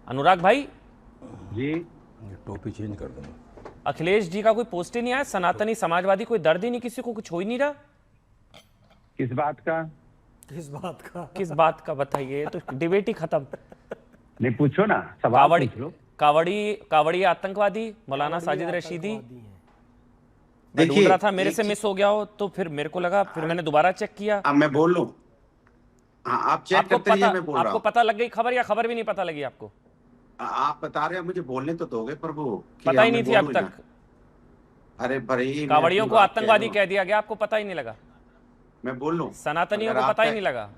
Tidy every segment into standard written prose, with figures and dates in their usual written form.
अनुराग भाई जी topic change कर दूंगा। अखिलेश जी का कोई पोस्ट ही नहीं आया, सनातनी समाजवादी, कोई दर्द ही नहीं किसी को, कुछ हो ही नहीं रहा। किस बात का? किस बात का बताइए, तो डिबेट ही खत्म। नहीं पूछो ना, सवाल कावड़ी पूछ लो। कावड़ी आतंकवादी मौलाना साजिद रशीदी। मैं ढूंढ देखिए रहा था, मेरे से मिस हो गया हो तो फिर मेरे को लगा, फिर मैंने दोबारा चेक किया। अब मैं बोल लूं? हाँ, आप चेक आपको करते रहिए, पता मैं बोल रहा आपको हूँ। पता लग गई खबर, या खबर भी नहीं पता लगी आपको? आप बता रहे हो, मुझे बोलने तो दोगे प्रभु कि पता ही अब नहीं मैं थी अब बोलूं ना। तक। अरे भाई, मैं कावड़ियों अपनी को बात कह आतंकवादी रहा कह दिया गया, आपको पता ही नहीं लगा? हूं। मैं बोल लूं? सनातनियों अगर को आप पता ही कह- नहीं लगा?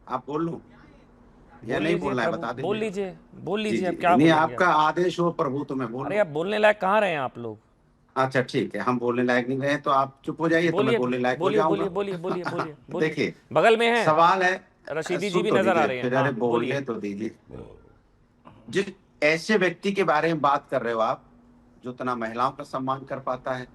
आप बोल लूं या बोल नहीं लीजिए बोलना है, प्रभु, बता दीजिए। बोल लीजिए, बोल जी लीजिए, अब जी, क्या नहीं, बोलेंगे? आपका आदेश हो प्रभु तो मैं बोल अरे लूं। अब बोलने लायक कहाँ रहे हैं आप लोग? अच्छा ठीक है, हम बोलने लायक नहीं रहे तो आप चुप हो जाइए, तो मैं बोलिए बोलने लायक हो बोलिए जाऊंगा। बोलिए बोलिए बोलिए बोलिए। देखिए, बगल में है सवाल है, रशीदी जी सुन भी तो नजर आ लीजिए रहे हैं। फिर, हाँ अरे बोलने बोलिए। तो दीजिए। जिस ऐसे व्यक्ति के बारे में बात कर रहे हो आप, जो ना महिलाओं का सम्मान कर पाता है,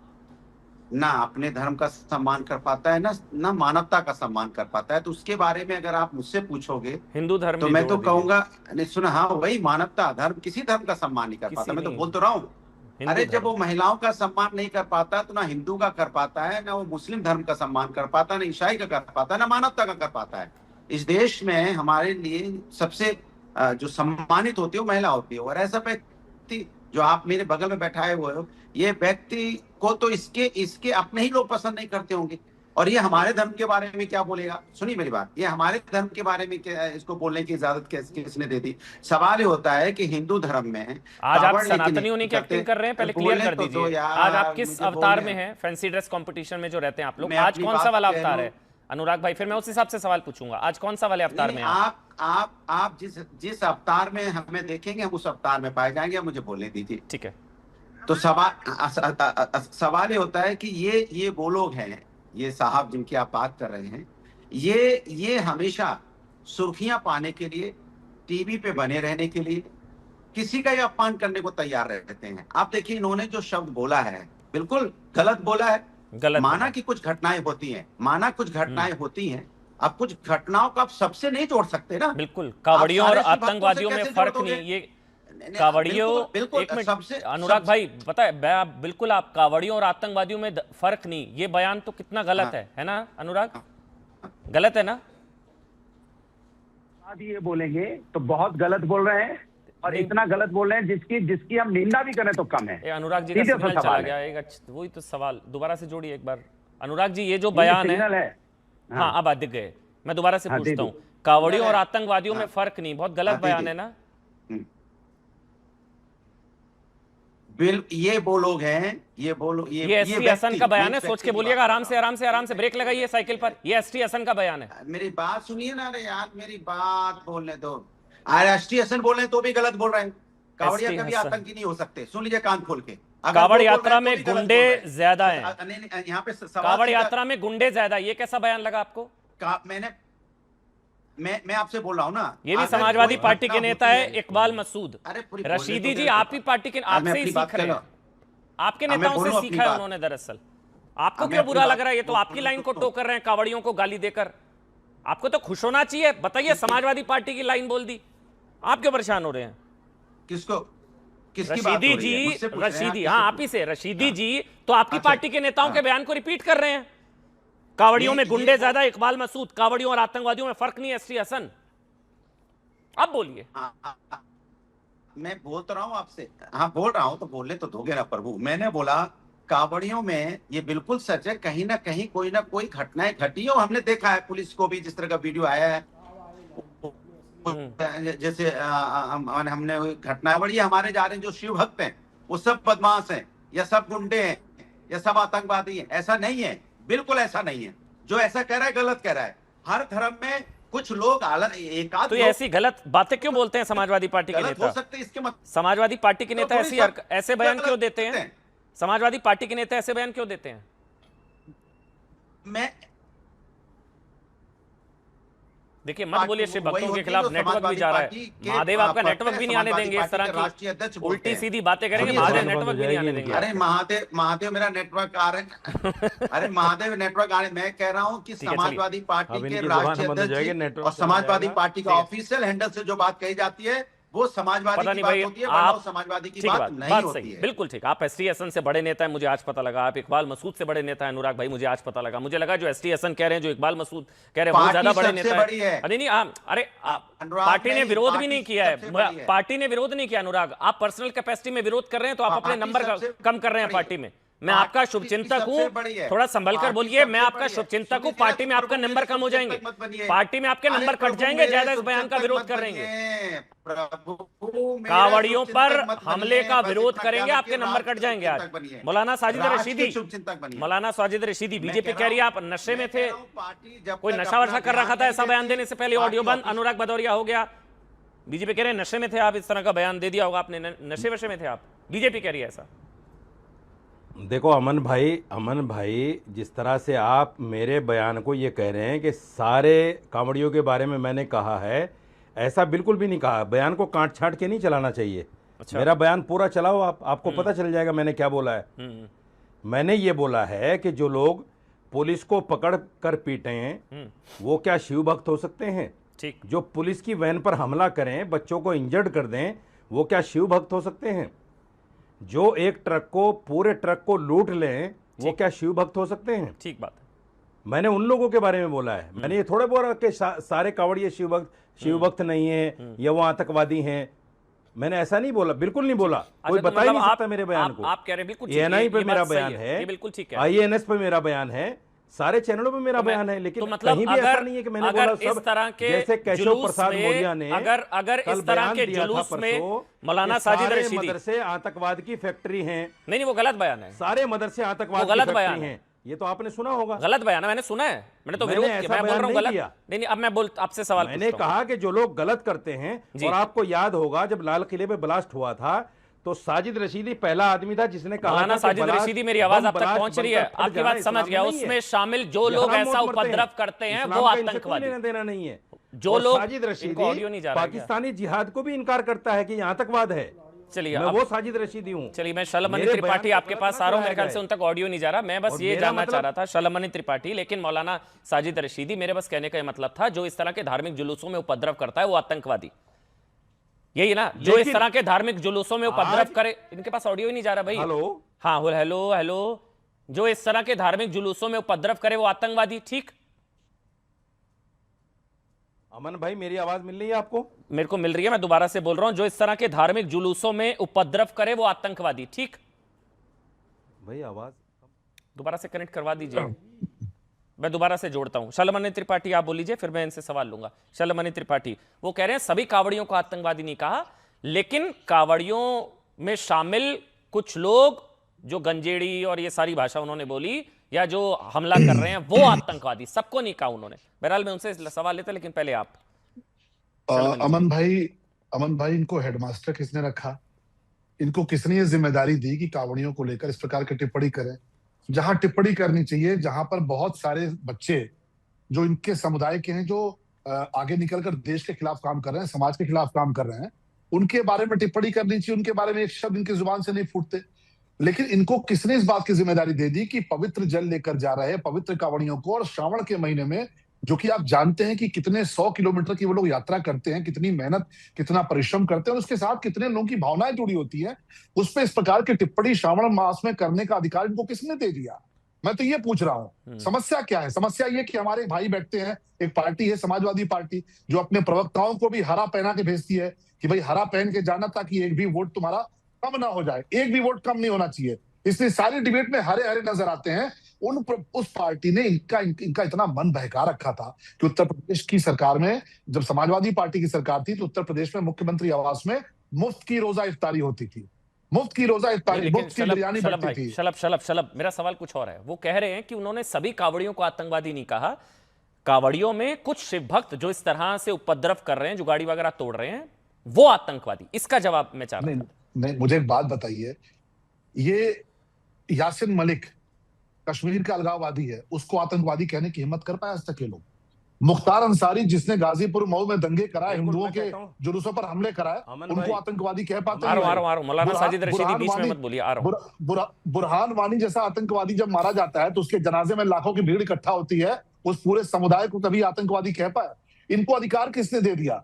ना अपने धर्म का सम्मान कर पाता है, ना मानवता का सम्मान कर पाता है, तो उसके बारे में अगर आप मुझसे पूछोगे हिंदू धर्म तो भी मैं जोड़ तो दीजिए। कहूंगा, नहीं सुना, हाँ वही मानवता, धर्म, किसी धर्म का सम्मान नहीं कर किसी पाता, मैं तो नहीं, बोल तो रहा हूँ। हिंदू अरे जब धर्म। वो महिलाओं का सम्मान नहीं कर पाता तो ना हिंदू का कर पाता है, ना वो मुस्लिम धर्म का सम्मान कर पाता, ना ईसाई का कर पाता है, ना मानवता का कर पाता है। इस देश में हमारे लिए सबसे जो सम्मानित होती है वो महिला होती है, और ऐसा व्यक्ति जो आप मेरे बगल में बैठाए हुए हो, ये व्यक्ति को तो इसके इसके अपने ही लोग पसंद नहीं करते होंगे, और ये हमारे धर्म के बारे में क्या बोलेगा? सुनिए मेरी बात, ये हमारे धर्म के बारे में क्या, इसको बोलने की इजाजत किसने दे दी? सवाल ये होता है कि हिंदू धर्म में आज आप कावड़ लेके सनातनी होने की करते, एक्टिंग कर रहे हैं, पहले क्लियर बोलने कर तो दो दीजिए। यार, आज आप किस मुझे अवतार बोलने- में हैं? फैंसी ड्रेस कंपटीशन में जो रहते हैं आप लोग, मैं आज अपनी कौन सा बात वाला कह अवतार लूं। है? अनुराग भाई, फिर मैं उस हिसाब से सवाल पूछूंगा, आज कौन सा वाले अवतार में नहीं, हैं आप? आप जिस अवतार में हमें देखेंगे, हम उस अवतार में पाए जाएंगे, मुझे बोलने दीजिए। ठीक है। तो सवाल ये होता है कि ये वो लोग हैं, ये साहब जिनकी आप बात कर रहे हैं, ये हमेशा सुर्खियां पाने के लिए, टीवी पे बने रहने के लिए किसी का ही अपमान करने को तैयार रहते हैं। आप देखिए, इन्होंने जो शब्द बोला है बिल्कुल गलत बोला है। गलत माना बोला। कि कुछ घटनाएं होती हैं, माना कुछ घटनाएं होती हैं, अब कुछ घटनाओं को आप सबसे नहीं जोड़ सकते ना। बिल्कुल, कावड़ियों और सारे शिव भक्तों से आतंकवादियों में कैसे फर्क जोड़ दोगे? नहीं, ये नहीं, कावड़ियों, बिल्कुल, एक मिनट सबसे अनुराग भाई, पता है बिल्कुल, आप कावड़ियों और आतंकवादियों में फर्क नहीं, ये बयान तो कितना गलत है ना अनुराग? गलत है ना? आज ये बोलेंगे तो बहुत गलत बोल रहे हैं, और नहीं। इतना गलत बोल रहे हैं जिसकी हम निंदा भी करें तो कम है। ये अनुराग जी का सीधे सा सिग्नल चला सवाल गया, है। वही तो सवाल, दोबारा से जोड़िए एक बार। अनुराग जी, ये जो ये बयान सिग्नल है, है। हाँ अब दिख गए, मैं दोबारा से हाँ, पूछता दे हूँ, दो। कावड़ियों और हाँ। आतंकवादियों में फर्क नहीं, बहुत गलत हाँ, दे बयान दे। है ना? ये वो लोग हैं, ये एसटी हसन का बयान है, सोच के बोलिएगा, आराम से आराम से आराम से, ब्रेक लगाइए साइकिल पर, ये एसटी हसन का बयान है। मेरी बात सुनिए ना, अरे यार मेरी बात बोलने दो। राष्ट्रीय हसन बोल रहे हैं तो भी गलत बोल रहे हैं। कावड़िया कभी हसन। आतंकी नहीं हो सकते, सुन लीजिए कान खोल के। अगर कावड़ वो बोल यात्रा रहे हैं में तो भी गलत गुंडे बोल रहे हैं। ज्यादा हैं। नहीं, यहाँ पे सवाल कावड़ सीधा- यात्रा में गुंडे ज्यादा, ये कैसा बयान लगा आपको? मैं आपसे बोल रहा हूँ ना, ये भी अगर समाजवादी कोई पार्टी घटना के नेता होती है इकबाल मसूद। अरे पूरी बोलने रशीदी तो जी दे। आप ही पार्टी के, आज मैं आपसे ही अपनी सीख बात रहे कर हैं, रहा आपके अब मैं नेताओं से बोलूं अपनी सीखा है बात। उन्होंने दरअसल। आपको अब मैं क्यों अपनी बुरा बात लग रहा है? ये तो आपकी बोलूं लाइन को तो- टोकर रहे हैं, कावड़ियों को गाली देकर। आपको तो खुश होना चाहिए, बताइए, समाजवादी पार्टी की लाइन बोल दी, आप क्यों परेशान हो रहे हैं? किसको, किसकी बात रशीदी हो रही है? जी, मुझसे पूछ रहे हैं, रशीदी, आप हाँ किससे आप ही से, रशीदी हाँ। जी तो आपकी अच्छा। पार्टी के नेताओं के हाँ। बयान को रिपीट कर रहे हैं। कावड़ियों में ये गुंडे वो- ज्यादा, इकबाल मसूद, कावड़ियों और आतंकवादियों में फर्क नहीं है, एसटी हसन। अब बोलिए। मैं बोल तो रहा हूँ आपसे, हाँ बोल रहा हूँ तो बोलने तो दोगे ना प्रभु। मैंने बोला कावड़ियों में ये बिल्कुल सच है, कहीं ना कहीं कोई ना कोई घटनाएं घटी और हमने देखा है, पुलिस को भी जिस तरह का वीडियो आया है, जैसे हमने घटना बढ़ी, हमारे जा रहे हैं जो शिव भक्त हैं वो सब बदमाश हैं या सब गुंडे हैं या सब आतंकवादी हैं, ऐसा नहीं है, बिल्कुल ऐसा नहीं है। जो ऐसा कह रहा है गलत कह रहा है। हर धर्म में कुछ लोग एक आध तो ये ऐसी गलत बातें क्यों बोलते हैं समाजवादी पार्टी के गलत हो नेता? सकते हैं, इसके मतलब समाजवादी पार्टी के नेता थोड़ी सब ऐसे बयान गलत क्यों देते हैं? करते हैं। समाजवादी पार्टी के नेता ऐसे बयान क्यों देते हैं? मैं देखिए, मत बोलिए शिव वही भक्तों के होती है खिलाफ, जो नेटवर्क भी समाजवादी जा रहा पार्टी है। के महादेव आपका पक्ष नेटवर्क भी नहीं आने समाजवादी देंगे, इस पार्टी तरह के राष्ट्रीय अध्यक्ष की बोलते उल्टी हैं। सीधी बातें करेंगे, सुनिए, महादेव सुनिए, नेटवर्क भी नहीं आने देंगे। अरे महादेव मेरा नेटवर्क आ रहे हैं। अरे महादेव नेटवर्क आ रहे, मैं कह रहा हूँ कि ठीक है, समाजवादी पार्टी अब के इनकी जुबान राष्ट्रीय बंद हो जाएगी, अध्यक्ष नेटवर्क और चला समाजवादी जाएगा। पार्टी का ऑफिशियल हैंडल से जो बात कही जाती है वो समाजवादी पता की नहीं बात भाई, होती है, वरना आप वो समाजवादी की ठीक बात बात नहीं बात होती सही, है। बिल्कुल ठीक। आप एसटी हसन से बड़े नेता हैं, मुझे आज पता लगा। आप इकबाल मसूद से बड़े नेता हैं अनुराग भाई, मुझे आज पता लगा। मुझे लगा जो एसटी हसन कह रहे हैं, जो इकबाल मसूद कह रहे हैं, वो पार्टी ज्यादा बड़े सबसे नेता बड़ी है। अरे नहीं, अरे अनुराग पार्टी ने नहीं, विरोध भी पार्टी नहीं किया सबसे है, बड़ी है। पार्टी ने विरोध नहीं किया अनुराग। आप पर्सनल कैपेसिटी में विरोध कर रहे हैं, तो आप अपने पार्टी नंबर सबसे कम कर रहे हैं बड़ी है। पार्टी में। मैं आपका पार्टी शुभचिंतक सबसे हूं, बड़ी है। थोड़ा संभल कर पार्टी बोलिए। सबसे मैं आपका बड़ी है। शुभचिंतक हूं, सुनिए, पार्टी में आपका प्रभु नंबर मेरे कम हो जाएंगे, शुभचिंतक मत बनिए। पार्टी में आपके अरे नंबर कट प्रभु जाएंगे मेरे ज्यादा इस बयान का शुभचिंतक विरोध मत कर रहेंगे। बनिए। प्रभु मेरे कावड़ियों पर शुभचिंतक मत हमले बनिए। का बस विरोध इतना करेंगे, ख्याल आपके रखिए, नंबर राष्ट्र कट जाएंगे आज। शुभचिंतक बनिए। मौलाना साजिद राष्ट्र रशीदी, के शुभचिंतक बनिए। मौलाना साजिद रशीदी, मैं बीजेपी कह कह रही है रहा आप हूं- नशे में मैं थे, कह रहा हूं, पार्टी जब कोई तक नशा अपना वशा कर ध्यान रखा था नहीं ऐसा बयान देती, देने से पहले पार्टी ऑडियो बंद, ऑफिस- अनुराग भदौरिया हो गया। बीजेपी कह रहे हैं नशे में थे आप, इस तरह का बयान दे दिया होगा आपने, नशे वशे में थे आप, बीजेपी कह रही है ऐसा। देखो अमन भाई, जिस तरह से आप मेरे बयान को ये कह रहे हैं कि सारे कांवड़ियों के बारे में मैंने कहा है, ऐसा बिल्कुल भी नहीं कहा। बयान को काट छाट के नहीं चलाना चाहिए। अच्छा। मेरा बयान पूरा चलाओ, आपको पता चल जाएगा मैंने क्या बोला है। मैंने ये बोला है कि जो लोग पुलिस को पकड़ कर पीटे हैं वो क्या शिव भक्त हो सकते हैं? ठीक। जो पुलिस की वैन पर हमला करें, बच्चों को इंजर्ड कर दें, वो क्या शिव भक्त हो सकते हैं? जो एक पूरे ट्रक को लूट लें, वो क्या शिव भक्त हो सकते हैं? ठीक बात है। मैंने उन लोगों के बारे में बोला है। मैंने ये थोड़े बोला कि सारे कांवड़िए शिव भक्त नहीं है या वो आतंकवादी हैं। मैंने ऐसा नहीं बोला, बिल्कुल नहीं बोला। कोई तो बता ही मतलब नहीं सकता मेरे बयान को। आप कह रहे हैं बिल्कुल ठीक है, एएनआई पे ये मेरा बात सही बयान है, ये बिल्कुल ठीक है। आईएनएस पे मेरा बयान है, सारे चैनलों पे मेरा बयान है, लेकिन तो मतलब कहीं भी ऐसा नहीं है कि मैंने बोला सब इस तरह के जैसे केशव जुलूस प्रसाद में, मौर्य ने अगर कल इस तरह बयान के दिया था जुलूस में परसों मौलाना कि साजिद सारे रशीदी, मदरसे आतंकवाद की फैक्ट्री हैं। नहीं वो गलत बयान है, सारे मदरसे आतंकवाद वो की गलत फैक्ट्री बयान है। हैं। ये तो आपने सुना होगा। गलत बयान है, मैंने सुना है, मैंने तो मैंने विरोध किया। ऐसा मैं बोल बयान रहा हूँ नहीं गलत किया। नहीं, अब मैं आपसे सवाल मैंने पूछता हूं। कहा कि जो लोग गलत करते हैं, और आपको याद होगा जब लाल किले पे ब्लास्ट हुआ था तो साजिद रशीदी पहला आदमी था जिसने कहा मौलाना था कि साजिद ब्लास्ट, रशीदी, मेरी आवाज बम आप तक ब्लास्ट पहुंच रही है, बनकर फट आपकी जाना बात समझ इस्लाम गया। में नहीं है। उसमें शामिल जो ये लोग हराम ऐसा मौत मरते उपद्रव करते हैं इस्लाम वो का इनसे कोई आतंकवादी, लेना देना नहीं है। जो और लोग, साजिद इनको रशीदी ऑडियो नहीं जा रहा है क्या? पाकिस्तानी जिहाद को भी इनकार करता है कि ये आतंकवाद है। चलिए मैं अब- वो साजिद रशीदी हूँ। चलिए मैं शलमनी मेरे त्रिपाठी बयान आपके को पास गलत आ रहा हूं, ना मेरे ख्याल से लगाया उन तक ऑडियो नहीं जा रहा। मैं बस और ये मेरा जानना चाह मतलब- रहा था शलमनी त्रिपाठी, लेकिन मौलाना साजिद रशीदी, मेरे बस कहने का ये मतलब था जो इस तरह के धार्मिक जुलूसों में उपद्रव करता है वो आतंकवादी, यही ना? जो इस तरह के धार्मिक जुलूसों में उपद्रव करे, इनके पास ऑडियो ही नहीं जा रहा भाई। हेलो, हाँ हेलो, जो इस तरह के धार्मिक जुलूसों में उपद्रव करे वो आतंकवादी, ठीक? अमन भाई मेरी आवाज मिल रही है आपको? मेरे को मिल रही है, मैं दोबारा से बोल रहा हूं, जो इस तरह के धार्मिक जुलूसों में उपद्रव करे वो आतंकवादी, ठीक? भाई आवाज दोबारा से कनेक्ट करवा दीजिए, मैं दोबारा से जोड़ता हूं। शलमनी त्रिपाठी आप बोल लीजिए, फिर मैं इनसे सवाल लूंगा। शलमनी त्रिपाठी वो कह रहे हैं सभी कावड़ियों को आतंकवादी नहीं कहा, लेकिन कावड़ियों में शामिल कुछ लोग जो गंजेड़ी और ये सारी भाषा उन्होंने बोली या जो हमला कर रहे हैं वो आतंकवादी, सबको नहीं कहा उन्होंने। बहरहाल मैं उनसे सवाल लेता, लेकिन पहले आप। अमन भाई इनको हेडमास्टर किसने रखा? इनको किसने ये जिम्मेदारी दी कि कावड़ियों को लेकर इस प्रकार की टिप्पणी करें? जहां टिप्पणी करनी चाहिए, जहां पर बहुत सारे बच्चे जो इनके समुदाय के हैं, जो आगे निकलकर देश के खिलाफ काम कर रहे हैं, समाज के खिलाफ काम कर रहे हैं, उनके बारे में टिप्पणी करनी चाहिए। उनके बारे में एक शब्द इनकी जुबान से नहीं फूटते। लेकिन इनको किसने इस बात की जिम्मेदारी दे दी कि पवित्र जल लेकर जा रहे हैं पवित्र कावड़ियों को, और श्रावण के महीने में, जो कि आप जानते हैं कि कितने 100 किलोमीटर की वो लोग यात्रा करते हैं, कितनी मेहनत, कितना परिश्रम करते हैं, और उसके साथ कितने लोगों की भावनाएं जुड़ी होती है, उस पर इस प्रकार की टिप्पणी श्रावण मास में करने का अधिकार इनको किसने दे दिया? मैं तो ये पूछ रहा हूं, समस्या क्या है? समस्या ये कि हमारे भाई बैठते हैं, एक पार्टी है समाजवादी पार्टी, जो अपने प्रवक्ताओं को भी हरा पहना के भेजती है कि भाई हरा पहन के जाना ताकि एक भी वोट तुम्हारा कम ना हो जाए। एक भी वोट कम नहीं होना चाहिए, इसलिए सारी डिबेट में हरे हरे नजर आते हैं। उस पार्टी ने इनका इतना मन बहका रखा था कि उत्तर प्रदेश की सरकार में, जब समाजवादी पार्टी की सरकार थी, तो उत्तर प्रदेश में मुख्यमंत्री आवास में मुफ्त की रोजा इफ्तारी होती थी, मुफ्त की रोजा इफ्तारी, मुफ्त की बिरयानी बनती थी। शलभ, मेरा सवाल कुछ और है। वो कह रहे हैं कि उन्होंने सभी कावड़ियों को आतंकवादी नहीं कहा, कावड़ियों में कुछ शिव भक्त जो इस तरह से उपद्रव कर रहे हैं, जो गाड़ी वगैरह तोड़ रहे हैं, वो आतंकवादी। इसका जवाब मैं चाह रहा हूं। नहीं, मुझे एक बात बताइए, ये यासिन मलिक कश्मीर का अलगाववादी है, उसको आतंकवादी कहने की हिम्मत कर पाए आज तक ये लोग? मुख्तार अंसारी, जिसने गाजीपुर मऊ में दंगे कराए, हिंदुओं के जुलूसों पर हमले कराए, उनको आतंकवादी कह पाते हैं? आ रहा हूं मौलाना साजिद रशीदी, बीच में मत बोलिए, आ रहा हूं। बुरहान वानी जैसा आतंकवादी जब मारा जाता है तो उसके जनाजे में लाखों की भीड़ इकट्ठा होती है, उस पूरे समुदाय को कभी आतंकवादी कह पाए? इनको अधिकार किसने दे दिया?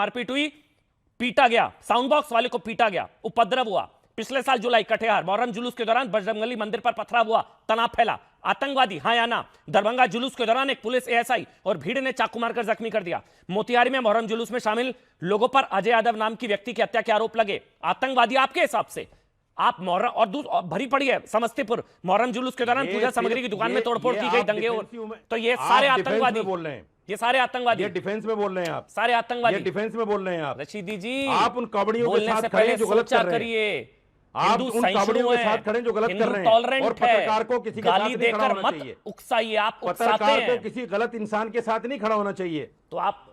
मारपीट हुई, पीटा गया, साउंड बॉक्स वाले को पीटा गया, उपद्रव हुआ, पिछले साल जुलाई कटिहार मोहर्रम जुलूस के दौरान बजरंगबली मंदिर पर पथराव हुआ, तनाव फैला, आतंकवादी हाँ या ना। दरभंगा जुलूस के दौरान एक पुलिस एएसआई और भीड़ ने चाकू मारकर जख्मी कर दिया। मोतिहारी में मोहर्रम जुलूस में शामिल लोगों पर अजय यादव नाम की व्यक्ति की हत्या के आरोप लगे। आतंकवादी आपके हिसाब से आप मोहर्रम और भरी पड़ी है समस्तीपुर मोहर्रम जुलूस के दौरान पूजा सामग्री की दुकान में तोड़फोड़ की गई, दंगे और तो ये सारे आतंकवादी बोल रहे हैं, ये सारे आतंकवादी, ये डिफेंस में बोल रहे हैं आप, सारे आतंकवादी ये डिफेंस में बोल रहे हैं आप। रशीदी जी आप उन कावड़ियों के बोलने साथ से खड़े पहले हैं जो गलत सोचा कर रहे हैं। करिए। आप हिंदू उन कावड़ियों सहिष्णु के हैं, साथ खड़े हैं जो गलत हिंदू कर रहे हैं, टॉलरेंट और पत्रकार को किसी के साथ गाली नहीं खड़ा देकर होना मत चाहिए। उकसाइए, आप उकसाते पत्रकार को हैं। किसी गलत इंसान के साथ नहीं खड़ा होना चाहिए। तो आप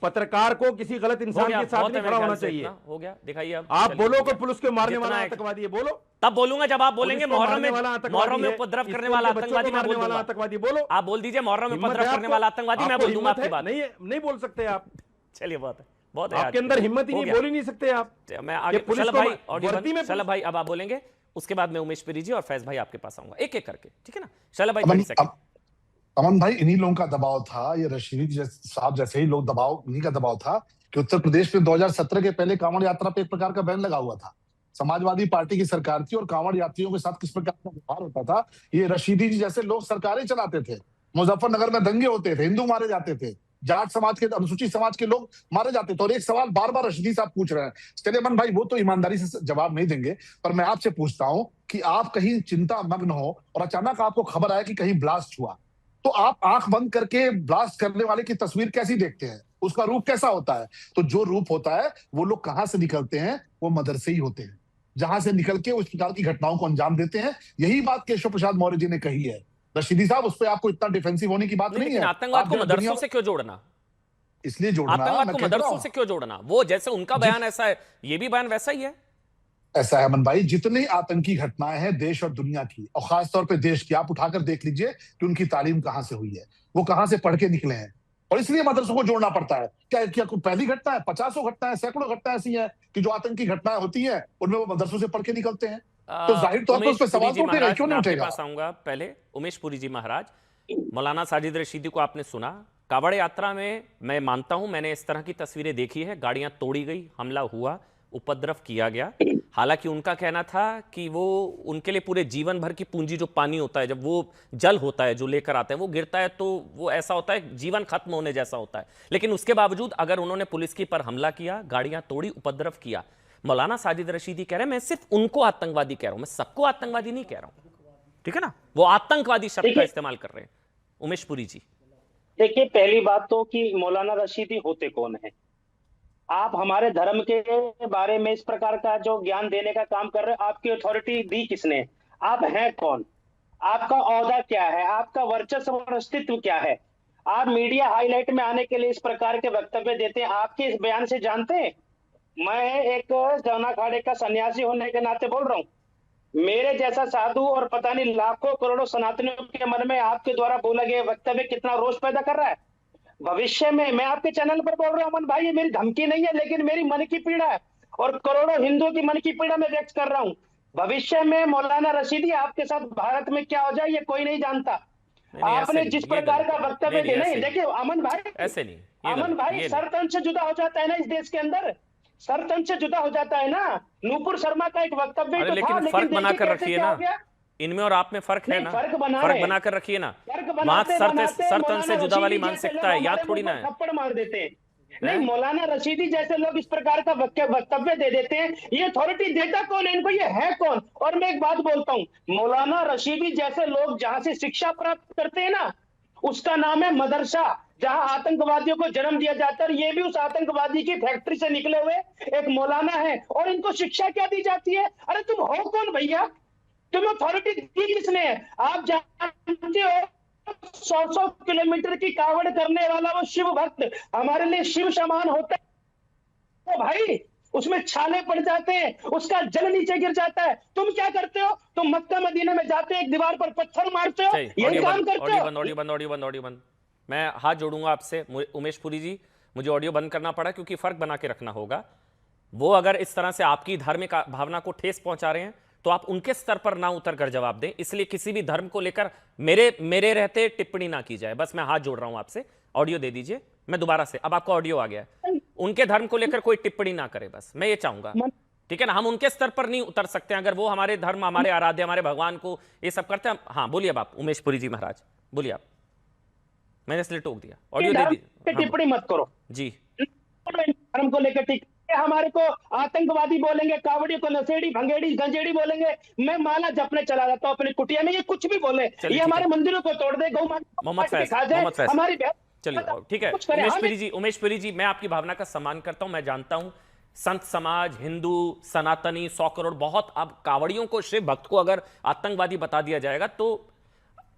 पत्रकार को किसी गलत इंसान के साथ नहीं खड़ा होना चाहिए। हो गया, दिखाइए अब। आप चलिए, बोलो हो कि गया। पुलिस के मारने जितना वाला है- आतंकवादी है, बोलो। तब बोलूंगा जब आप बोलेंगे पुलिस को मोहर्रम मारने वाला में आतंकवादी है, उपद्रव करने स्कूल वाला के बच्चों को आतंकवादी मैं मारने बोल वाला दूंगा। आतंकवादी बोलो। आप बोल दीजिए मोहर्रम में हिम्मत उपद्रव है करने आपको? वाला आतंकवादी मैं आपको बोल दूंगा हिम्मत आपकी है? बात। नहीं बोल सकते आप। चलिए बहुत है आपके अंदर हिम्मत ही हो नहीं, गया। बोल ही नहीं सकते आप। मैं आगे पुलिस शलभ को भाई ऑडियो वर्दी में शलभ भाई अब आप बोलेंगे, उसके बाद मैं उमेश पुरी जी और फैज भाई आपके पास आऊंगा एक एक करके, ठीक है ना। शलभ भाई 30 सेकंड। अमन भाई, इन्हीं लोगों का दबाव था, ये रशीदी साहब जैसे ही लोग दबाव, इन्हीं का दबाव था कि उत्तर प्रदेश में 2017 के पहले कांवड़ यात्रा पे एक प्रकार का बैन लगा हुआ था। समाजवादी पार्टी की सरकार थी और कांवड़ यात्रियों के साथ किस प्रकार का व्यवहार होता था, ये रशीदी जी जैसे लोग सरकारें चलाते थे। मुजफ्फरनगर में दंगे होते थे, हिंदू मारे जाते थे, जाट समाज के, अनुसूचित समाज के लोग मारे जाते थे। और एक सवाल बार बार रशीदी साहब पूछ रहे हैं, चलिए अमन भाई वो तो ईमानदारी से जवाब नहीं देंगे, पर मैं आपसे पूछता हूं कि आप कहीं चिंता मग्न हो और अचानक आपको खबर आया कि कहीं ब्लास्ट हुआ, तो आप आंख बंद करके ब्लास्ट करने वाले की तस्वीर कैसी देखते हैं, उसका रूप कैसा होता है? तो जो रूप होता है वो लोग कहां से निकलते हैं, वो मदरसे ही होते हैं, जहां से निकल के उस प्रकार की घटनाओं को अंजाम देते हैं। यही बात केशव प्रसाद मौर्य जी ने कही है। रशीदी साहब, उस पर आपको इतना डिफेंसिव होने की बात नहीं है। आतंकवाद को मदरसों से क्यों जोड़ना? इसलिए जोड़ना, आतंकवाद मैं को कह रहा मदरसों हूं, से क्यों जोड़ना? वो जैसे उनका बयान ऐसा है, ये भी बयान वैसा ही है। ऐसा है अमन भाई, जितनी आतंकी घटनाएं हैं देश और दुनिया की, और खासतौर पे देश की, आप उठाकर देख लीजिए कि उनकी तालीम कहां से हुई है, वो कहां से पढ़ के निकले हैं, और इसलिए मदरसों को जोड़ना पड़ता है। क्या कोई पहली घटना है? 50 घटनाएं, सैकड़ों घटनाएं ऐसी हैं कि जो आतंकी घटनाएं होती हैं उनमें वो मदरसों से पढ़ के निकलते हैं। तो जाहिर तौर पर उस पर सवाल तो उठेगा, क्यों नहीं उठेगा? पास आऊंगा पहले उमेश पुरी जी महाराज। मौलाना साजिद रशीदी को आपने सुना, कावड़ यात्रा में मैं मानता हूं मैंने इस तरह की तस्वीरें देखी है, गाड़ियां तोड़ी गई, हमला हुआ, उपद्रव किया गया। हालांकि उनका कहना था कि वो उनके लिए पूरे जीवन भर की पूंजी, जो पानी होता है, जब वो जल होता है जो लेकर आते हैं, वो गिरता है तो वो ऐसा होता है जीवन खत्म होने जैसा होता है। लेकिन उसके बावजूद अगर उन्होंने पुलिस की पर हमला किया, गाड़ियां तोड़ी, उपद्रव किया, मौलाना साजिद रशीदी कह रहे हैं मैं सिर्फ उनको आतंकवादी कह रहा हूं, मैं सबको आतंकवादी नहीं कह रहा हूं, ठीक है ना। वो आतंकवादी शब्द का इस्तेमाल कर रहे हैं। उमेश पुरी जी, देखिए, पहली बात तो कि मौलाना रशीदी होते कौन है? आप हमारे धर्म के बारे में इस प्रकार का जो ज्ञान देने का काम कर रहे हैं, आपकी अथॉरिटी दी किसने? आप हैं कौन? आपका ओहदा क्या है? आपका वर्चस्व और अस्तित्व क्या है? आप मीडिया हाईलाइट में आने के लिए इस प्रकार के वक्तव्य देते हैं। आपके इस बयान से जानते हैं, मैं एक जौना अखाड़े का सन्यासी होने के नाते बोल रहा हूं, मेरे जैसा साधु और पता नहीं लाखों करोड़ों सनातनियों के मन में आपके द्वारा बोला गया वक्तव्य कितना रोष पैदा कर रहा है। भविष्य में मैं आपके चैनल पर बोल रहा हूं अमन भाई, ये मेरी धमकी नहीं है, लेकिन मेरी मन की पीड़ा है और करोड़ों हिंदुओं की मन की पीड़ा मैं व्यक्त कर रहा हूं। भविष्य में मौलाना रशीदी आपके साथ भारत में क्या हो जाए ये कोई नहीं जानता। आपने जिस प्रकार का वक्तव्य दिया, नहीं देखिए अमन भाई, ऐसे नहीं, अमन भाई, सरतंत्र से जुदा हो जाता है ना इस देश के अंदर, सरतंत्र से जुदा हो जाता है ना। नूपुर शर्मा का एक वक्तव्य तो था, लेकिन फर्क बनाकर रखिए ना, इनमें और आप में फर्क है ना, फर्क बनाकर रखिए ना। वहां सरतंत्र से जुदा वाली मानसिकता है, याद थोड़ी ना है। थप्पड़ मार देते हैं। नहीं, मौलाना रशीदी जैसे लोग इस प्रकार का वक्तव्य दे देते हैं, ये अथॉरिटी देता कौन है इनको, ये है कौन? और मैं एक बात बोलता हूँ, मौलाना रशीदी जैसे लोग जहां से शिक्षा प्राप्त करते हैं ना, उसका नाम है मदरसा, जहां आतंकवादियों को जन्म दिया जाता है। ये भी उस आतंकवादी की फैक्ट्री से निकले हुए एक मौलाना है, और इनको शिक्षा क्या दी जाती है? अरे तुम हो कौन भैया? तुम्हें अथॉरिटी दी किसने है? आप जानते हो 100 किलोमीटर की कावड़ करने वाला वो शिव भक्त हमारे लिए शिव समान होता है। तो भाई उसमें छाले पड़ जाते हैं, उसका जल नीचे गिर जाता है। तुम क्या करते हो? तुम मक्का मदीना में जाते हो, एक दीवार पर पत्थर मारते हो, यही काम करते हो। ऑडियो बंद। मैं हाथ जोड़ूंगा आपसे उमेश पुरी जी, मुझे ऑडियो बंद करना पड़ा क्योंकि फर्क बना के रखना होगा। वो अगर इस तरह से आपकी धार्मिक भावना को ठेस पहुंचा रहे हैं तो आप उनके स्तर पर ना उतर कर जवाब दें। इसलिए किसी भी धर्म को लेकर मेरे रहते टिप्पणी ना की जाए। बस मैं हाथ जोड़ रहा हूं आपसे, ऑडियो दे दीजिए। मैं दोबारा से, अब आपका ऑडियो आ गया है, उनके धर्म को लेकर कोई टिप्पणी ना करे, बस मैं ये चाहूंगा। ठीक है ना, हम उनके स्तर पर नहीं उतर सकते हैं। अगर वो हमारे धर्म, हमारे आराध्य, हमारे भगवान को ये सब करते हैं। हाँ बोलिए आप उमेश पुरी जी महाराज, बोलिए आप। मैंने इसलिए टोक दिया, ऑडियो दे दी। टिप्पणी मत करो जी। धर्म को लेकर हमारे को आतंकवादी बोलेंगे, कावड़ी को नशेड़ी, भंगेड़ी, गंजेड़ी बोलेंगे, मैं माला जपने चला जाता हूँ अपनी कुटिया में, ये कुछ भी बोले, ये हमारे मंदिरों को तोड़ दे, गौ माता हमारी। चलिए ठीक है उमेश पुरी जी, मैं आपकी भावना का सम्मान करता हूं। मैं जानता हूं संत समाज, हिंदू, सनातनी, 100 करोड़ बहुत, अब कावड़ियों को, शिव भक्त को अगर आतंकवादी बता दिया जाएगा तो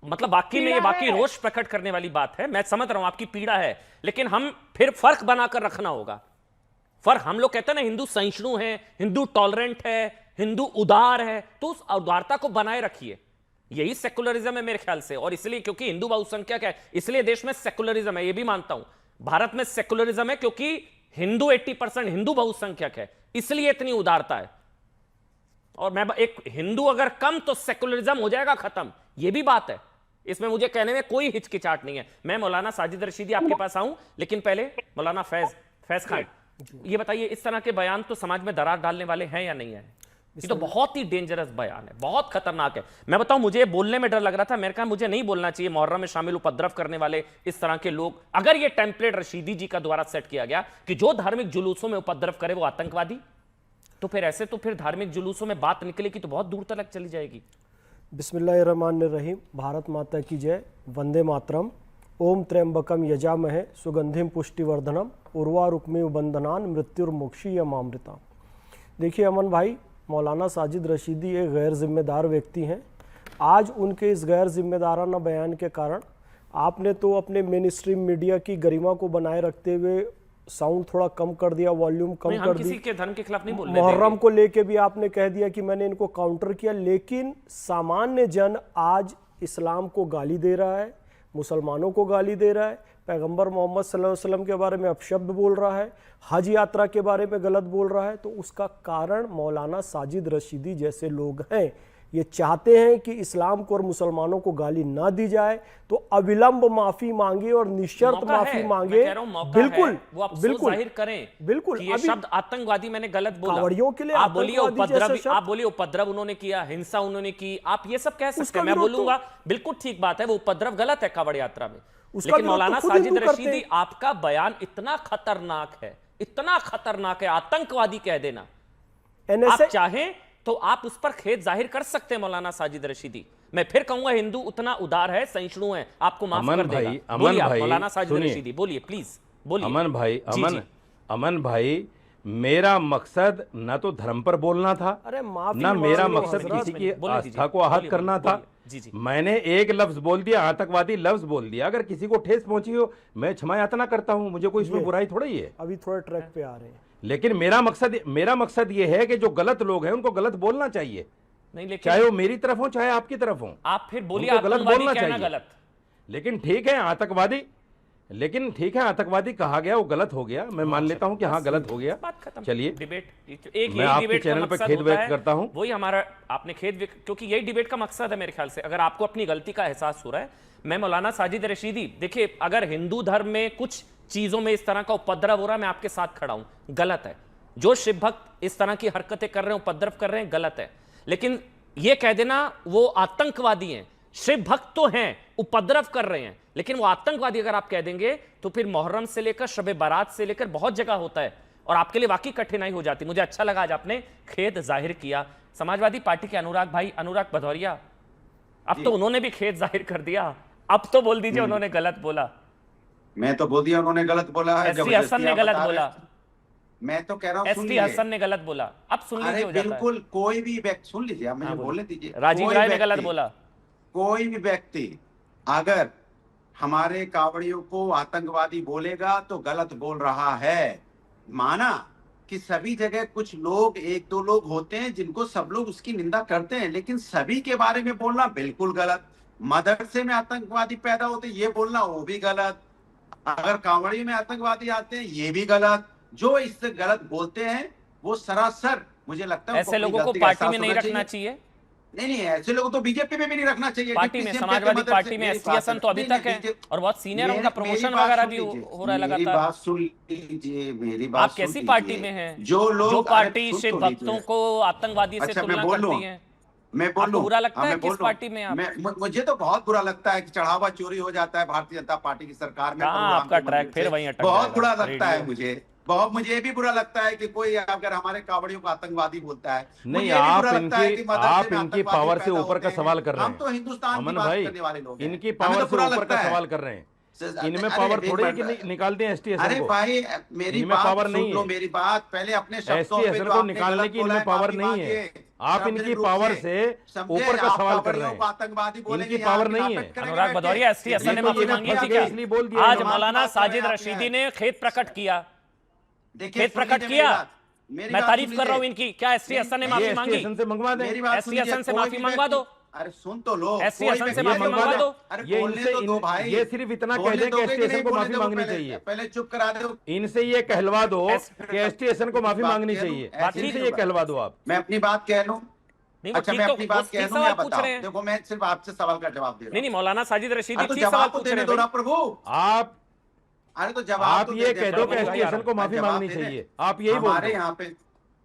मतलब वाकई में ये वाकई रोष प्रकट करने वाली बात है। मैं समझ रहा हूं आपकी पीड़ा है, लेकिन हम फिर फर्क बनाकर रखना होगा। फर्क, हम लोग कहते हैं ना हिंदू सहिष्णु है, हिंदू टॉलरेंट है, हिंदू उदार है, तो उस उदारता को बनाए रखिए। यही सेकुलरिज्म है मेरे ख्याल से। और इसलिए क्योंकि हिंदू बहुसंख्यक है, इसलिए देश में सेकुलरिज्म है, ये भी मानता हूं। भारत में सेकुलरिज्म है क्योंकि हिंदू 80% हिंदू बहुसंख्यक है, इसलिए इतनी उदारता है। और मैं एक हिंदू अगर कम तो सेकुलरिज्म हो जाएगा खत्म, यह भी बात है। इसमें मुझे कहने में कोई हिचकिचाहट नहीं है। मैं मौलाना साजिद रशीदी आपके पास आऊं, लेकिन पहले मौलाना फैज खान, ये बताइए, इस तरह के बयान तो समाज में दरार डालने वाले हैं या नहीं है? ये तो बहुत ही डेंजरस बयान है, बहुत खतरनाक है। मैं बताऊं, मुझे बोलने में डर लग रहा था, मैंने कहा मुझे नहीं बोलना चाहिए, मुहर्रम में शामिल उपद्रव करने वाले इस तरह के लोग, अगर ये टेम्पलेट रशीदी जी का द्वारा सेट किया गया कि जो धार्मिक जुलूसों में उपद्रव करे वो आतंकवादी, तो फिर ऐसे तो फिर धार्मिक जुलूसों में बात निकलेगी तो बहुत दूर तक चली जाएगी। बिस्मिल्लाहिर्रहमानिर्रहीम। भारत माता की जय, वंदे मातरम। ओम त्र्यंबकम यजामहे सुगंधिम पुष्टिवर्धनम उर्वारुकमेव बंधनान मृत्युर्मोक्षीयमामृता। देखिए अमन भाई, मौलाना साजिद रशीदी एक गैर जिम्मेदार व्यक्ति हैं। आज उनके इस गैर जिम्मेदाराना बयान के कारण आपने तो अपने मेन स्ट्रीम मीडिया की गरिमा को बनाए रखते हुए साउंड थोड़ा कम कर दिया, वॉल्यूम कम कर दी। किसी के धर्म के खिलाफ नहीं बोल रहे। मुहर्रम को लेके भी आपने कह दिया कि मैंने इनको काउंटर किया, लेकिन सामान्य जन आज इस्लाम को गाली दे रहा है, मुसलमानों को गाली दे रहा है, पैगंबर मोहम्मद सल्लल्लाहु अलैहि वसल्लम के बारे में अपशब्द बोल रहा है, हज यात्रा के बारे में गलत बोल रहा है। तो उसका कारण मौलाना साजिद रशीदी जैसे लोग हैं। ये चाहते हैं कि इस्लाम को और मुसलमानों को गाली ना दी जाए, तो अविलंब माफी मांगे और निशर्त माफी मांगे। बिल्कुल बिल्कुल जाहिर करें बिल्कुल। ये शब्द आतंकवादी मैंने गलत बोला, कावड़ियों के लिए आप बोलिए उपद्रव उन्होंने किया, हिंसा उन्होंने की, आप ये सब कह सकते हैं, मैं बोलूंगा बिल्कुल ठीक बात है, वो उपद्रव गलत है कावड़ यात्रा में। लेकिन मौलाना साजिद रशीदी, आपका बयान इतना खतरनाक है, इतना खतरनाक है, आतंकवादी कह देना। आप चाहें तो आप उस पर खेद जाहिर कर सकते हैं मौलाना साजिद रशीदी। मैं फिर कहूंगा हिंदू उतना उदार है, सहिष्णु है, आपको माफ कर देगा। बोलिए आप मौलाना साजिद रशीदी, बोलिए प्लीज बोलिए। अमन भाई, मेरा मकसद ना तो धर्म पर बोलना था, ना मेरा मकसद किसी की आस्था को आहत करना था। मैंने एक लफ्ज बोल दिया, आतंकवादी लफ्ज बोल दिया, अगर किसी को ठेस पहुंची हो मैं क्षमा याचना करता हूं, मुझे कोई इसमें बुराई थोड़ा ही है। अभी थोड़ा ट्रैक पे आ रहे हैं, लेकिन मेरा मकसद ये है कि जो गलत लोग हैं उनको गलत बोलना चाहिए, नहीं लेकिन चाहे वो मेरी तरफ हो चाहे आपकी तरफ हो। आप फिर बोलिए गलत बोलना चाहिए, गलत। लेकिन ठीक है आतंकवादी कहा गया, वो गलत हो गया, मैं मान लेता हूं कि हाँ गलत हो गया। चलिए डिबेट एक मैं आपके चैनल पर खेद व्यक्त करता हूं, वही हमारा आपने खेद, क्योंकि यही डिबेट का मकसद है मेरे ख्याल से। अगर आपको अपनी गलती का एहसास हो रहा है, मैं मौलाना साजिद रशीदी, देखिए अगर हिंदू धर्म में कुछ चीजों में इस तरह का उपद्रव हो रहा है, मैं आपके साथ खड़ा हूं, गलत है। जो शिव भक्त इस तरह की हरकतें कर रहे हैं, उपद्रव कर रहे हैं, गलत है। लेकिन यह कह देना वो आतंकवादी हैं, शिव भक्त तो हैं, उपद्रव कर रहे हैं, लेकिन वो आतंकवादी अगर आप कह देंगे तो फिर मुहर्रम से लेकर शब बारात से लेकर बहुत जगह होता है, और आपके लिए वाकई कठिनाई हो जाती। मुझे अच्छा लगा आज आपने खेद जाहिर किया। समाजवादी पार्टी के अनुराग भदौरिया, अब तो उन्होंने भी खेद जाहिर कर दिया, अब तो बोल दीजिए उन्होंने गलत बोला। मैं तो बोल दिया उन्होंने गलत बोला है, एसटी हसन ने गलत बोला, मैं तो कह रहा हूँ एसटी हसन ने गलत बोला, अब सुन लीजिए। बिल्कुल, कोई भी व्यक्ति, सुन लीजिए, आप मुझे बोलने दीजिए। राजीव राय ने गलत बोला। कोई भी व्यक्ति अगर हमारे कावड़ियों को आतंकवादी बोलेगा तो गलत बोल रहा है। माना कि सभी जगह कुछ लोग, एक दो लोग होते हैं जिनको सब लोग उसकी निंदा करते हैं, लेकिन सभी के बारे में बोलना बिल्कुल गलत। मदरसे में आतंकवादी पैदा होते ये बोलना वो भी गलत। अगर कांवड़ी में आतंकवादी आते हैं ये भी गलत। जो इससे गलत बोलते हैं वो सरासर, मुझे लगता है ऐसे लोगों को पार्टी में नहीं रखना चाहिए। नहीं नहीं, ऐसे लोग तो बीजेपी में भी नहीं रखना चाहिए। पार्टी में, समाजवादी पार्टी में एसटी हसन तो अभी तक है और बहुत सीनियर, उनका प्रमोशन वगैरह भी हो रहा है लगातार। मेरी बात सुन लीजिए, मेरी बात आप कैसी पार्टी में हैं जो लोग, जो पार्टी से भक्तों को आतंकवादी से तुलना करती है? मैं बोल आपको बुरा लगता है किस पार्टी में आप? मुझे तो बहुत बुरा लगता है कि चढ़ावा चोरी हो जाता है भारतीय जनता पार्टी की सरकार में। आपका ट्रैक फिर वहीं अटक बहुत बुरा लगता है मुझे, बहुत मुझे ये भी बुरा लगता है कि कोई अगर हमारे कावड़ियों को आतंकवादी बोलता है। नहीं, आप इनकी पावर से ऊपर का सवाल कर रहे हैं। हम तो हिंदुस्तान की बात करने वाले लोग हैं। इनकी पावर से ऊपर का सवाल कर रहे हैं। इनमें पावर थोड़ी है कि निकालते हैं एसटी अरे भाई मेरी बात पावर सुन नहीं लो, है। मेरी बात पहले अपने शब्दों एसटी पे हसन जो को आपने निकालने गलत की बोला इनमें है, पावर माफी नहीं है। मांगिए। आप इनकी पावर से ऊपर का सवाल कर रहे हैं। आतंकवादी बोलेंगे, इनकी पावर नहीं है। अनुराग भदौरिया, एसटी हसन ने माफी मांगी थी क्या? इसलिए बोल दिया। आज मौलाना साजिद रशीदी ने खेद प्रकट किया, खेद प्रकट किया। मैं तारीफ कर रहा हूं इनकी। क्या एसटी हसन ने माफी मांगी? से मंगवा दें। एसटी हसन से माफी मंगवा दो। अरे सुन तो लो, एसटी हसन से माफी मंगवा दो। ये इनसे ये सिर्फ इतना कह दें कि एसटी हसन को माफी मांगनी चाहिए। पहले चुप करा दो। इनसे ये कहलवा दो कि एसटी हसन को माफी मांगनी चाहिए। इनसे ये कहलवा दो आप। मैं अपनी बात कह लूं। अच्छा मैं अपनी बात कह लूं या पूछ बताओ? रहे हैं। देखो मैं सिर्फ आपसे सवाल का जवाब दे रहा हूं। नहीं मौलाना साजिद रशीदी तो ठीक सवाल जवाब तो पूछ रहे देने हैं दो ना भाई। प्रभु। आप अरे तो जवाब तो ये दे कह दे दो कि प्रभु। एसटी हसन को माफी जवाब मांगनी दे दे। चाहिए। आप यही बोल हमारे रहे हैं। यहाँ पे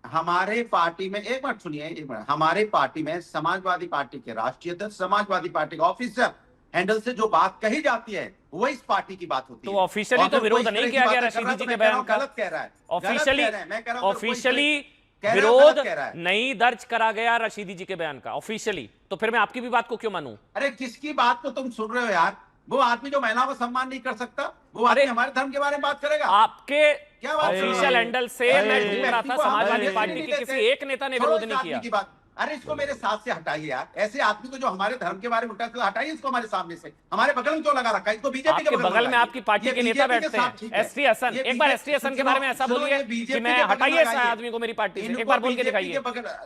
हमारे पार्टी में, एक मिनट सुनिए, एक मिनट, हमारे पार्टी में समाजवादी पार्टी के राष्ट्रीय अध्यक्ष, समाजवादी पार्टी का ऑफिसर हैंडल से जो बात कही जाती है वो इस पार्टी की बात होती है। तो ऑफिशियली तो विरोध नहीं किया गया रशीदी जी के बयान का। गलत कह रहा है। ऑफिशियली विरोध नहीं दर्ज करा गया रशीदी जी के बयान का ऑफिशियली। तो फिर मैं आपकी भी बात को क्यों मानूं? अरे किसकी बात को तुम सुन रहे हो यार? वो आदमी जो महिला को सम्मान नहीं कर सकता, वो आदमी हमारे धर्म के बारे में बात करेगा? आपके क्या बात ऑफिशियल हैंडल से मैं ढूंढ रहा था, समाजवादी पार्टी के किसी एक नेता ने विरोध नहीं किया। अरे इसको मेरे साथ से हटाइए यार, ऐसे आदमी को जो हमारे धर्म के बारे में उल्टा हटाइए, इसको हमारे सामने से। हमारे बगल में क्यों लगा रखा है इसको? बीजेपी के बगल में आपकी पार्टी के नेता बैठते हैं, एसटी हसन। एक बार एसटी हसन के बारे में ऐसा बोलिए कि मैं हटाइए इस आदमी को मेरी पार्टी से। एक बार बोल के दिखाइए।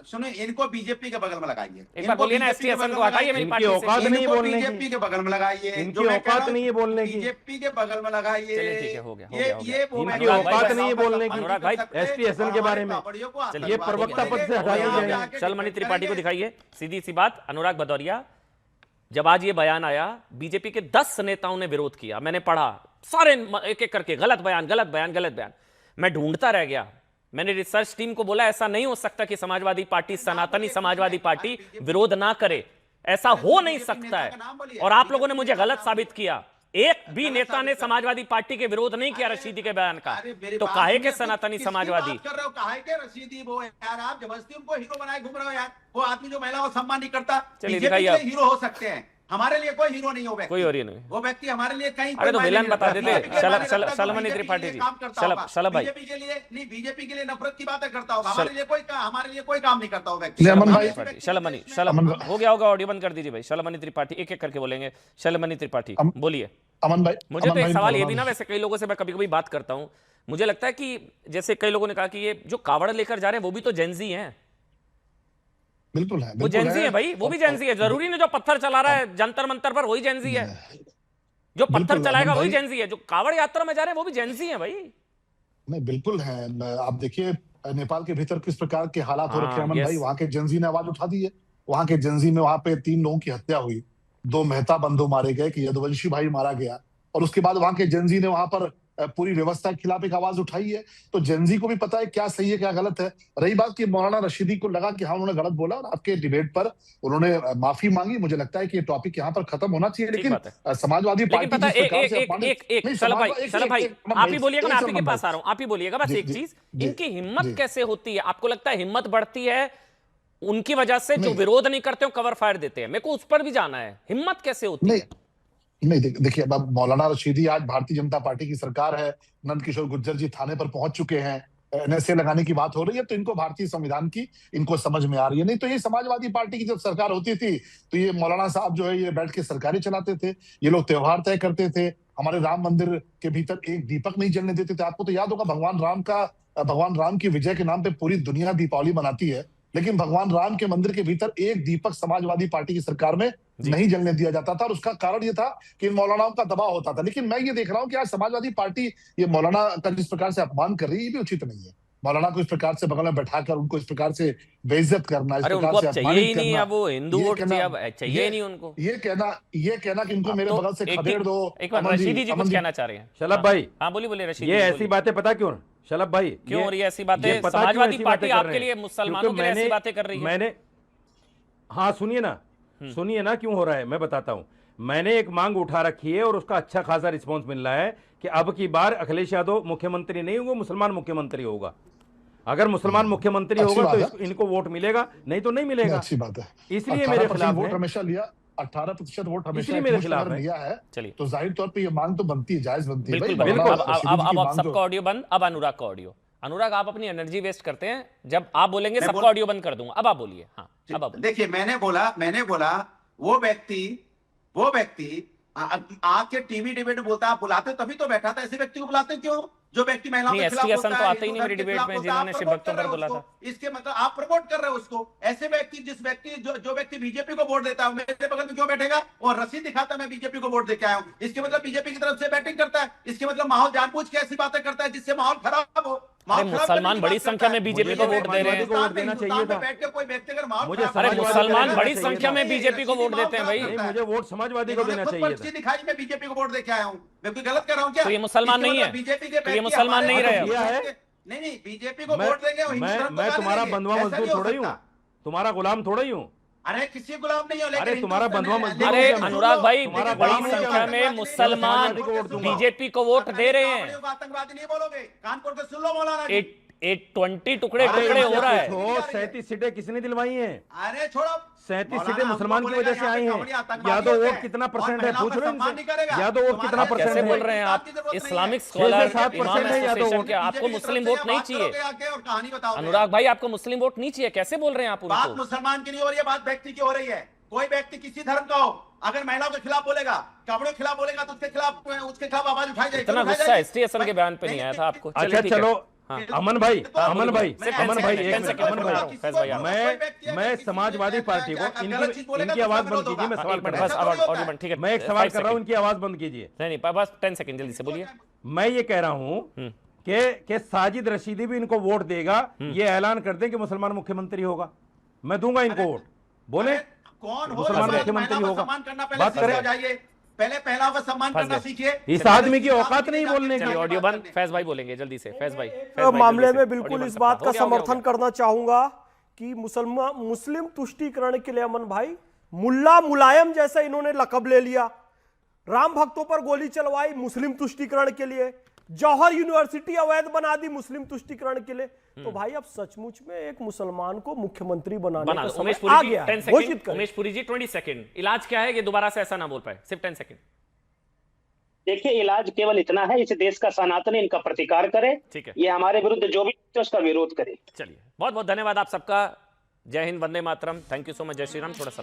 सुनो, इनको बीजेपी के बगल में लगाइए। एक बार बोलिए ना, एसटी हसन को हटाइए मेरी पार्टी से। औकात नहीं बोलने की। बीजेपी के बगल में लगाइए। इनकी औकात नहीं है बोलने की। बीजेपी के बगल में लगाइए। चलिए ठीक है, हो गया। इनकी औकात नहीं है बोलने की। अनुराग भाई, एसटी हसन के बारे में ये प्रवक्ता पद से हटा दिया जाए। शलमणि त्रिपाठी को दिखाइए। सीधी सी बात, अनुराग भदौरिया, जब आज ये बयान आया बीजेपी के 10 नेताओं ने विरोध किया। मैंने पढ़ा सारे एक एक करके, गलत बयान गलत बयान गलत बयान। मैं ढूंढता रह गया। मैंने रिसर्च टीम को बोला ऐसा नहीं हो सकता कि समाजवादी पार्टी, सनातनी समाजवादी पार्टी विरोध ना करे, ऐसा हो नहीं सकता है। और आप लोगों ने मुझे गलत साबित किया। एक भी नेता ने समाजवादी पार्टी के विरोध नहीं किया रशीदी के बयान का। तो काहे के सनातनी समाजवादी कर रहे हो? काहे के रशीदी? वो यार आप जबरदस्ती उनको हीरो बनाए घूम रहे हो यार। वो आदमी जो महिला को सम्मान नहीं करता, बीजेपी के हीरो हो सकते हैं, हमारे लिए कोई हीरो नहीं हो। कोई और ही नहीं, वो व्यक्ति हमारे लिए कहीं। अरे तो विलन बता देते। शलमणि त्रिपाठी जी, शलभ भाई, बीजेपी के लिए नहीं, बीजेपी के लिए नफरत की बातें करता होगा, हमारे लिए कोई काम नहीं करता वो व्यक्ति। शलमणि हो गया होगा, ऑडियो बंद कर दीजिए भाई। शलमणि त्रिपाठी एक एक करके बोलेंगे। शलमणि त्रिपाठी बोलिए। अमन भाई, मुझे तो एक सवाल ये भी ना, वैसे कई लोगों से मैं कभी कभी बात करता हूं, मुझे लगता है कि जैसे कई लोगों ने कहा कि ये जो कावड़ लेकर जा रहे हैं वो भी तो जेंजी हैं। बिल्कुल है, वो जेंजी है भाई, वो भी जेंजी है। जरूरी नहीं जो पत्थर चला रहा है जंतर मंतर पर वही जेंजी है, जो पत्थर चलाएगा वही जेंजी है। जो कावड़ यात्रा में जा रहे हैं वो भी जेंजी है भाई। नहीं बिल्कुल है। आप देखिए नेपाल के भीतर किस प्रकार के हालात हो रखे हैं अमन भाई। वहां के जेंजी ने आवाज उठा दी है। वहां के जेंजी में वहां पे 3 लोगों की हत्या हुई, 2 मेहता बंधु मारे गए, कि यदुवंशी भाई मारा गया। और उसके बाद वहां के जेंजी ने वहां पर पूरी व्यवस्था के खिलाफ एक आवाज उठाई है। तो जेंजी को भी पता है क्या सही है क्या गलत है। रही बात कि मौलाना रशीदी को लगा कि हाँ उन्होंने गलत बोला और आपके डिबेट पर उन्होंने माफी मांगी, मुझे लगता है कि ये टॉपिक यहाँ पर खत्म होना चाहिए। लेकिन समाजवादी पार्टी पता शलभ भाई आप ही बोलिएगा, मैं आप ही के पास आ रहा हूँ, आप ही बोलिएगा बस एक चीज, इनकी हिम्मत कैसे होती है? आपको लगता है हिम्मत बढ़ती है उनकी वजह से जो विरोध नहीं करते हो कवर फायर देते हैं? मेरे को उस पर भी जाना है, हिम्मत कैसे होती है? नहीं देखिए, अब मौलाना रशीदी आज भारतीय जनता पार्टी की सरकार है, नंद किशोर गुर्जर जी थाने पर पहुंच चुके हैं, एनएसए लगाने की बात हो रही है, तो इनको भारतीय संविधान की इनको समझ में आ रही है। नहीं तो ये समाजवादी पार्टी की जब सरकार होती थी तो ये मौलाना साहब जो है ये बैठ के सरकारें चलाते थे, ये लोग त्योहार तय करते थे, हमारे राम मंदिर के भीतर एक दीपक नहीं जलने देते थे। आपको तो याद होगा भगवान राम की विजय के नाम पे पूरी दुनिया दीपावली मनाती है, लेकिन भगवान राम के मंदिर के भीतर एक दीपक समाजवादी पार्टी की सरकार में नहीं जलने दिया जाता था। और उसका कारण ये था कि मौलानाओं का दबाव होता था। लेकिन मैं ये देख रहा हूं कि आज समाजवादी पार्टी ये मौलाना का जिस प्रकार से अपमान कर रही है ये भी उचित नहीं है। मौलाना को इस प्रकार से बगल में बैठाकर उनको इस प्रकार से बेइज्जत करना, इस अरे प्रकार उनको से अब चाहिए अपमानित ही नहीं, करना, अब वो हिंदू ये वोट कहना- अब चाहिए ही नहीं उनको। ये कहना कि इनको मेरे तो बगल से एक खदेड़ दो। एक बार अमन रशीदी जी अमन कुछ कहना चाह रहे हैं। शलभ भाई, हाँ बोलिए बोलिए रशीदी ये जी, ऐसी बोलिए। बातें पता क्यों शलभ भाई, क्यों हो रही है ऐसी ये बातें? पता क्यों समाजवादी ऐसी पार्टी बातें कर आपके रहे लिए हैं? मुसलमानों क्योंकि के लिए ऐसी मैंने- बातें कर रही है। मैंने हाँ सुनिए ना क्यों हो रहा है, मैं बताता हूं। मैंने एक मांग उठा रखी है और उसका अच्छा खासा रिस्पांस मिल रहा है कि अब की बार अखिलेश यादव मुख्यमंत्री नहीं होंगे, मुसलमान मुख्यमंत्री होगा। अगर मुसलमान मुख्यमंत्री अच्छी होगा बात तो है। इनको वोट मिलेगा, नहीं तो नहीं मिलेगा। अच्छी बात है। इसलिए मेरे 18% खिलाफ वोट है। हमेशा लिया, 18% वोट हमेशा इसलिए मेरे एकमुश्त खिलाफ अगर है। लिया है, चलिए। तो जाहिर तौर पे ये मांग तो बनती है, जायज बनती है। बिल्कुल भाई, बिल्कुल। मौलाना अब रशीदी जी की अब मांग तो- सबका ऑडियो बंद, अब अनुराग का ऑडियो। अनुराग आप अपनी एनर्जी वेस्ट करते हैं, जब आप बोलेंगे मैं सबका बोल- ऑडियो बंद कर दूंगा। अब आप बोलिए। हाँ अब आप बोलिए। देखिए, मैंने बोला वो व्यक्ति आके टीवी डिबेट बोलता है, आप बुलाते तभी तो बैठा था। ऐसे व्यक्ति को बुलाते क्यों, जो व्यक्ति महिलाओं नहीं, के खिलाफ ST हसन बोलता तो है, आते ही नहीं हिंदू मेरी धर्म के डिबेट खिलाफ में, बोलता है, जिन्होंने आप शिव प्रमोट भक्तों कर पर रहे हो बोला उसको। था। इसके मतलब आप प्रमोट कर रहे हो उसको। ऐसे व्यक्ति, जो व्यक्ति बीजेपी को वोट देता है, मेरे बगल में क्यों बैठेगा और रसीद दिखाता है मैं बीजेपी को वोट देके आया हूं? इसके मतलब बीजेपी की तरफ से बैटिंग करता है। इसके मतलब माहौल जानबूझ के ऐसी बातें करता है जिससे माहौल खराब हो। अरे मुसलमान बड़ी संख्या में बीजेपी को वोट दे रहे हैं। को वोट देना चाहिए था। बैठ के कोई व्यक्ति अगर माहौल मुझे खराब अरे करेगा, मुसलमान देना बड़ी चाहिए संख्या था। में बीजेपी को वोट देते हैं भाई। नहीं, मुझे वोट समाजवादी को देना चाहिए था। दिखाई मैं बीजेपी को वोट देके आया हूँ। मैं कोई गलत कर रहा हूँ क्या? तो ये मुसलमान इसके नहीं मतलब है? बीजेपी के तो ये व्यक्ति मुसलमान हमारे नहीं रहे वोट अब? देंगे। नहीं, बीजेपी को मैं वोट देंगे और हिंदू धर्म को मैं गाली तुम्हारा देंगे। बंधुआ ऐसा मजदूर नहीं हो थोड़ा ही हूँ, सकता। तुम्हारा गुलाम थोड़ा ही हूँ। अरे किसी गुलाम नहीं हो, लेकिन अरे हिंदू तुम्हारा धर्म बंधुआ में- मजदूर अरे लेकिन अनुराग भाई, तुम्हारा बड़ी गुलाम नहीं संख्या है। में मुसलमान बीजेपी को वोट दे रहे हैं। आतंकवादी नहीं बोलोगे, कान खोल के सुन लो मौलाना जी। 20 टुकड़े टुकड़े हो रहा है। 37 सीटें किसने दिलवाई हैं? अरे छोड़ो, 37 मौलाना सीटें हमको मुसलमान की बोलेगा वजह से यहाँ पे आई कावड़ी हैं। आतंकवादी यादव होते वोट हैं। कितना और परसेंट है, महिलाओं पूछ का रहे सम्मान नहीं करेगा। हैं यादव वोट तुम्हारा कितना कैसे परसेंट कैसे है? बोल रहे हैं आप? की जरूरत नहीं है। इस्लामिक 6 से स्कॉलर 7% इमाम है यादव एसोसिएशन वोट। के, आपको मुस्लिम वोट नहीं चाहिए। और कहानी बताओ। अनुराग भाई, आपको मुस्लिम वोट नहीं चाहिए, कैसे बोल रहे हैं आप बात उनको? मुसलमान की नहीं हो रही है, बात व्यक्ति की हो रही है। कोई व्यक्ति किसी धर्म का हो, अगर महिलाओं के खिलाफ बोलेगा, कपड़ों के खिलाफ बोलेगा, तो उसके खिलाफ आवाज उठाई जाएगी। इतना गुस्सा ST हसन के बयान पे नहीं आया था आपको? अच्छा ठीक है। चलो, हाँ। अमन भाई, हाँ, अमन भाई, सिर्फ अमन 10 भाई, सेकंड, एक 10 मिनट, सेकंड अमन बता रहा भाई, हूं, फैज भाई, आप। मैं समाजवादी पार्टी को इनकी आवाज बंद कीजिए, मैं सवाल एक कर मिनट रहा बस, हूं। अब ऑडियो बंद, ठीक है। मैं एक सवाल 5 कर रहा हूं, सेकंड। इनकी आवाज बंद कीजिए। नहीं, बस 10 सेकंड जल्दी से बोलिए। मैं ये कह रहा हूं कि साजिद रशीदी भी इनको वोट देगा, ये ऐलान कर दें कि मुसलमान मुख्यमंत्री होगा, मैं दूंगा इनको वोट। बोले कौन हो मुसलमान समाज, मुख्यमंत्री महिलाओं का होगा। सम्मान करना पहले बात सीख करें। जाइए। पहले पहला का सम्मान फंस करना गए। सीखिए। इस आदमी की औकात नहीं बोलने चलिए की। ऑडियो बंद, फैज भाई बोलेंगे जल्दी से। फैज भाई, मामले जल्दी में से। बिल्कुल ऑडियो इस बंद बात सबका। का हो गया, समर्थन करना चाहूंगा कि मुस्लिम तुष्टीकरण के लिए अमन भाई, मुल्ला मुलायम जैसा इन्होंने लकब ले लिया, राम भक्तों पर गोली चलवाई मुस्लिम तुष्टीकरण के लिए, जौहर यूनिवर्सिटी अवैध बना दी मुस्लिम तुष्टीकरण के लिए। तो भाई अब सचमुच में एक मुसलमान को मुख्यमंत्री बनाने बना का दो। समय उमेश आ पुरी जी गया है। 10 घोषित सेकंड। करें। उमेश पुरी जी 20 सेकंड। इलाज क्या है कि दोबारा से ऐसा ना बोल पाए? सिर्फ 10 सेकंड। देखिए, इलाज केवल इतना है, इस देश का सनातन इनका प्रतिकार करे, ठीक है। ये हमारे विरुद्ध जो भी है उसका विरोध करे। चलिए, बहुत बहुत धन्यवाद आप सबका। जय Hind, Vande Mataram. Thank you so much. जय श्री राम। थोड़ा सा